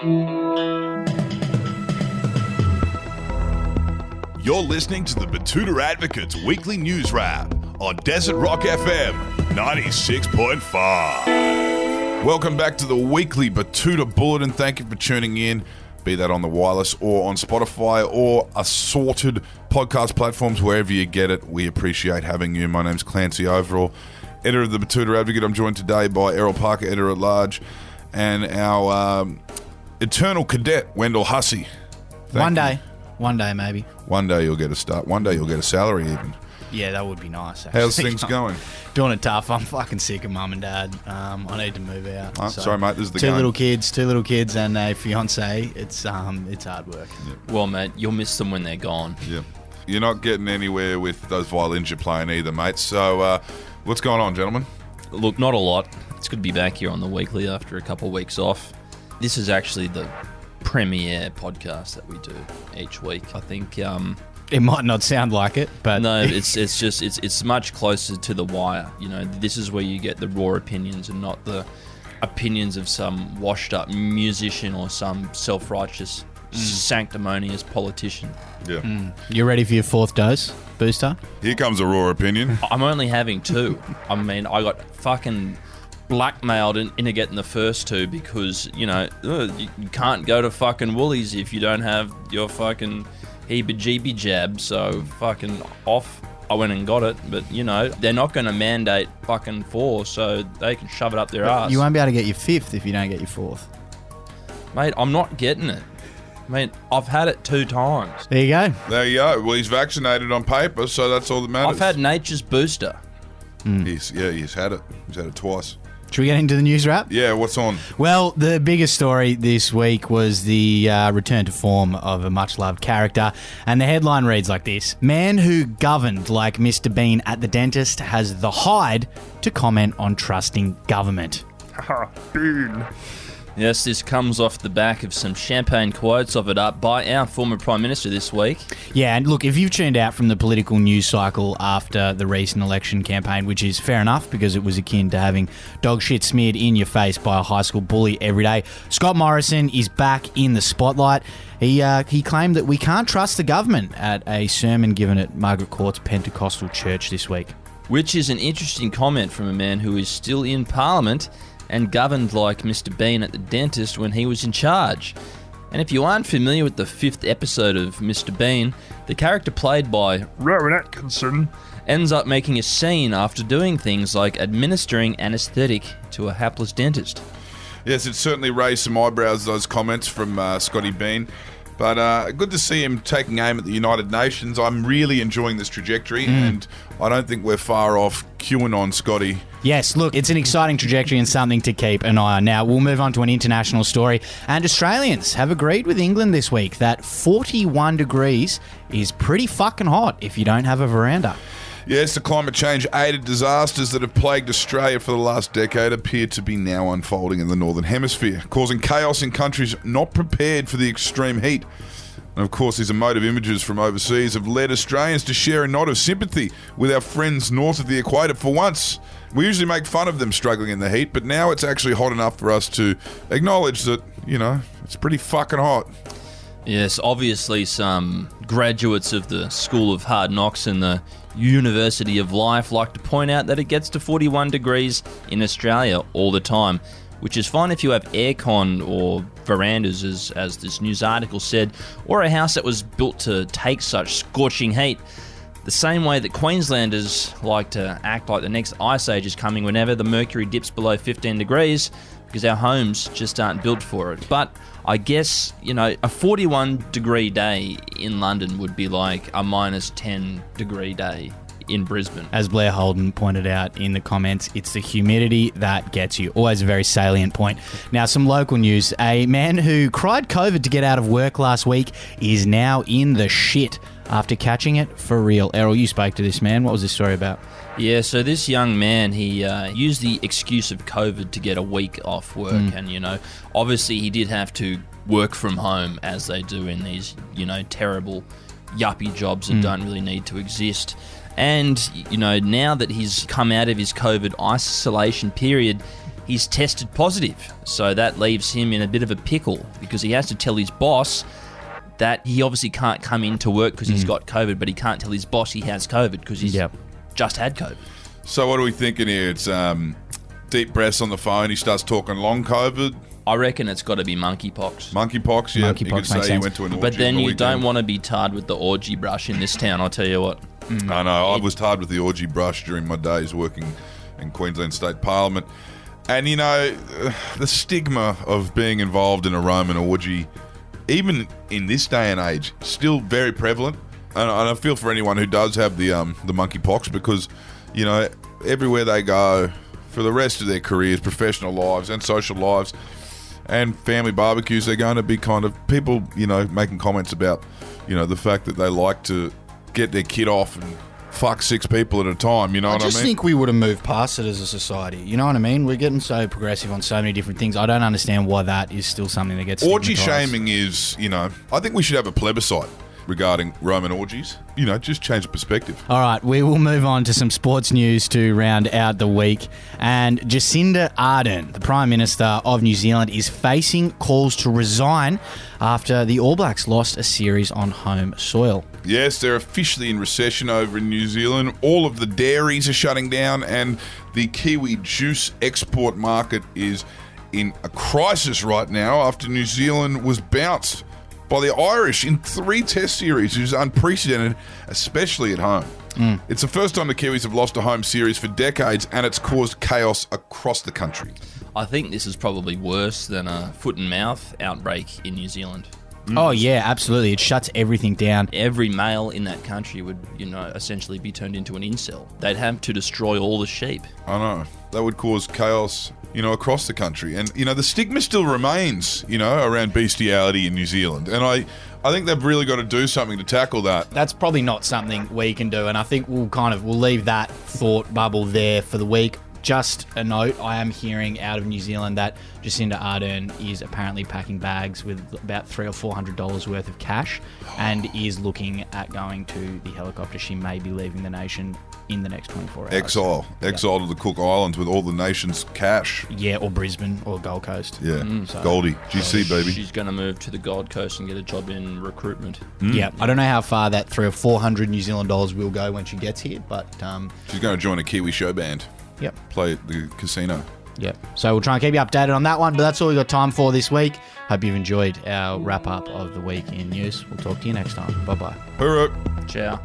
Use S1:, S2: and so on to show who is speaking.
S1: You're listening to the Betoota Advocates Weekly News Wrap on Desert Rock FM 96.5. Welcome back to the weekly Betoota Bulletin. Thank you for tuning in, be that on the wireless or on Spotify or assorted podcast platforms, wherever you get it. We appreciate having you. My name's Clancy Overell, editor of the Betoota Advocate. I'm joined today by Errol Parker, editor-at-large, and our eternal cadet, Wendell Hussey.
S2: One day, maybe.
S1: One day you'll get a start. One day you'll get a salary even.
S2: Yeah, that would be nice, actually.
S1: How's things going?
S2: Doing it tough. I'm fucking sick of mum and dad. I need to move out.
S1: Oh, sorry, mate. This is the
S2: two little kids and a fiance. It's hard work.
S3: Yep. Well, mate, you'll miss them when they're gone.
S1: Yeah. You're not getting anywhere with those violins you're playing either, mate. So, what's going on, gentlemen?
S3: Look, not a lot. It's good to be back here on the weekly after a couple of weeks off. This is actually the premiere podcast that we do each week. I think
S2: it might not sound like it, but
S3: no, it's much closer to the wire. You know, this is where you get the raw opinions and not the opinions of some washed up musician or some self-righteous sanctimonious politician.
S1: Yeah.
S2: You ready for your fourth dose booster?
S1: Here comes a raw opinion.
S3: I'm only having two. I mean, I got fucking blackmailed into getting the first two because, you know, you can't go to fucking Woolies if you don't have your fucking heebie-jeebie jab, so fucking off I went and got it, but, you know, they're not going to mandate fucking 4, so they can shove it up their ass.
S2: You won't be able to get your 5th if you don't get your 4th.
S3: Mate, I'm not getting it. Mate, I've had it 2 times.
S2: There you go.
S1: There you go. Well, he's vaccinated on paper, so that's all that matters.
S3: I've had nature's booster.
S1: He's had it. He's had it twice.
S2: Should we get into the news wrap?
S1: Yeah, what's on?
S2: Well, the biggest story this week was the return to form of a much-loved character, and the headline reads like this: Man who governed like Mr. Bean at the dentist has the hide to comment on trusting government.
S1: Bean.
S3: Yes, this comes off the back of some champagne quotes offered up by our former Prime Minister this week.
S2: Yeah, and look, if you've tuned out from the political news cycle after the recent election campaign, which is fair enough because it was akin to having dog shit smeared in your face by a high school bully every day, Scott Morrison is back in the spotlight. He claimed that we can't trust the government at a sermon given at Margaret Court's Pentecostal Church this week.
S3: Which is an interesting comment from a man who is still in Parliament and governed like Mr. Bean at the dentist when he was in charge. And if you aren't familiar with the 5th episode of Mr. Bean, the character played by
S1: Rowan Atkinson
S3: ends up making a scene after doing things like administering anaesthetic to a hapless dentist.
S1: Yes, it certainly raised some eyebrows, those comments from Scotty Bean. But good to see him taking aim at the United Nations. I'm really enjoying this trajectory, and I don't think we're far off QAnon, Scotty.
S2: Yes, look, it's an exciting trajectory and something to keep an eye on. Now, we'll move on to an international story. And Australians have agreed with England this week that 41 degrees is pretty fucking hot if you don't have a veranda.
S1: Yes, the climate change-aided disasters that have plagued Australia for the last decade appear to be now unfolding in the Northern Hemisphere, causing chaos in countries not prepared for the extreme heat. And of course, these emotive images from overseas have led Australians to share a nod of sympathy with our friends north of the equator for once. We usually make fun of them struggling in the heat, but now it's actually hot enough for us to acknowledge that, you know, it's pretty fucking hot.
S3: Yes, obviously some graduates of the School of Hard Knocks and the University of Life like to point out that it gets to 41 degrees in Australia all the time, which is fine if you have aircon or verandas, as this news article said, or a house that was built to take such scorching heat. The same way that Queenslanders like to act like the next ice age is coming whenever the mercury dips below 15 degrees, because our homes just aren't built for it. But I guess, you know, a 41 degree day in London would be like a minus 10 degree day in Brisbane.
S2: As Blair Holden pointed out in the comments, it's the humidity that gets you. Always a very salient point. Now, some local news. A man who cried COVID to get out of work last week is now in the shit after catching it for real. Errol, you spoke to this man. What was this story about?
S3: Yeah, so this young man, he used the excuse of COVID to get a week off work. And, you know, obviously he did have to work from home, as they do in these, you know, terrible yuppie jobs that don't really need to exist. And, you know, now that he's come out of his COVID isolation period, he's tested positive. So that leaves him in a bit of a pickle because he has to tell his boss that he obviously can't come into work because he's got COVID, but he can't tell his boss he has COVID because he's just had COVID.
S1: So what are we thinking here? It's deep breaths on the phone. He starts talking long COVID.
S3: I reckon it's got to be monkeypox.
S1: Monkeypox, yeah.
S2: Monkeypox
S1: You could
S2: makes
S1: say he
S2: sense.
S1: went to an orgy.
S3: But then
S1: on the
S3: you
S1: weekend.
S3: don't want to be tarred with the orgy brush in this town, I'll tell you what.
S1: I know. I was tarred with the orgy brush during my days working in Queensland State Parliament. And, you know, the stigma of being involved in a Roman orgy, even in this day and age, still very prevalent. And I feel for anyone who does have the monkeypox because, you know, everywhere they go for the rest of their careers, professional lives and social lives and family barbecues, they're going to be kind of people, you know, making comments about, you know, the fact that they like to get their kid off and fuck 6 people at a time, you know what I mean?
S2: I just think we would have moved past it as a society. You know what I mean? We're getting so progressive on so many different things. I don't understand why that is still something that gets
S1: Orgy
S2: stigmatised.
S1: shaming is, you know, I think we should have a plebiscite regarding Roman orgies. You know, just change the perspective.
S2: All right, we will move on to some sports news to round out the week. And Jacinda Ardern, the Prime Minister of New Zealand, is facing calls to resign after the All Blacks lost a series on home soil.
S1: Yes, they're officially in recession over in New Zealand. All of the dairies are shutting down and the kiwi juice export market is in a crisis right now after New Zealand was bounced by the Irish in 3 test series, which is unprecedented, especially at home. It's the first time the Kiwis have lost a home series for decades, and it's caused chaos across the country.
S3: I think this is probably worse than a foot and mouth outbreak in New Zealand.
S2: Oh, yeah, absolutely. It shuts everything down.
S3: Every male in that country would, you know, essentially be turned into an incel. They'd have to destroy all the sheep.
S1: I know. That would cause chaos, you know, across the country. And, you know, the stigma still remains, you know, around bestiality in New Zealand. And I think they've really got to do something to tackle that.
S2: That's probably not something we can do, and I think we'll leave that thought bubble there for the week. Just a note, I am hearing out of New Zealand that Jacinda Ardern is apparently packing bags with about $300 or $400 worth of cash and is looking at going to the helicopter. She may be leaving the nation in the next 24 hours.
S1: Exile to the Cook Islands with all the nation's cash.
S2: Yeah, or Brisbane or Gold Coast.
S1: Yeah,
S2: So-
S1: Goldie, GC baby.
S3: She's going to move to the Gold Coast and get a job in recruitment.
S2: Yeah, I don't know how far that $300 or $400 New Zealand dollars will go when she gets here, but
S1: She's going to join a Kiwi show band.
S2: yep.
S1: Play at the casino.
S2: Yep. So we'll try and keep you updated on that one, but that's all we got time for this week. Hope you've enjoyed our wrap up of the week in news. We'll talk to you next time. Bye bye.
S1: Hooroo.
S3: Ciao.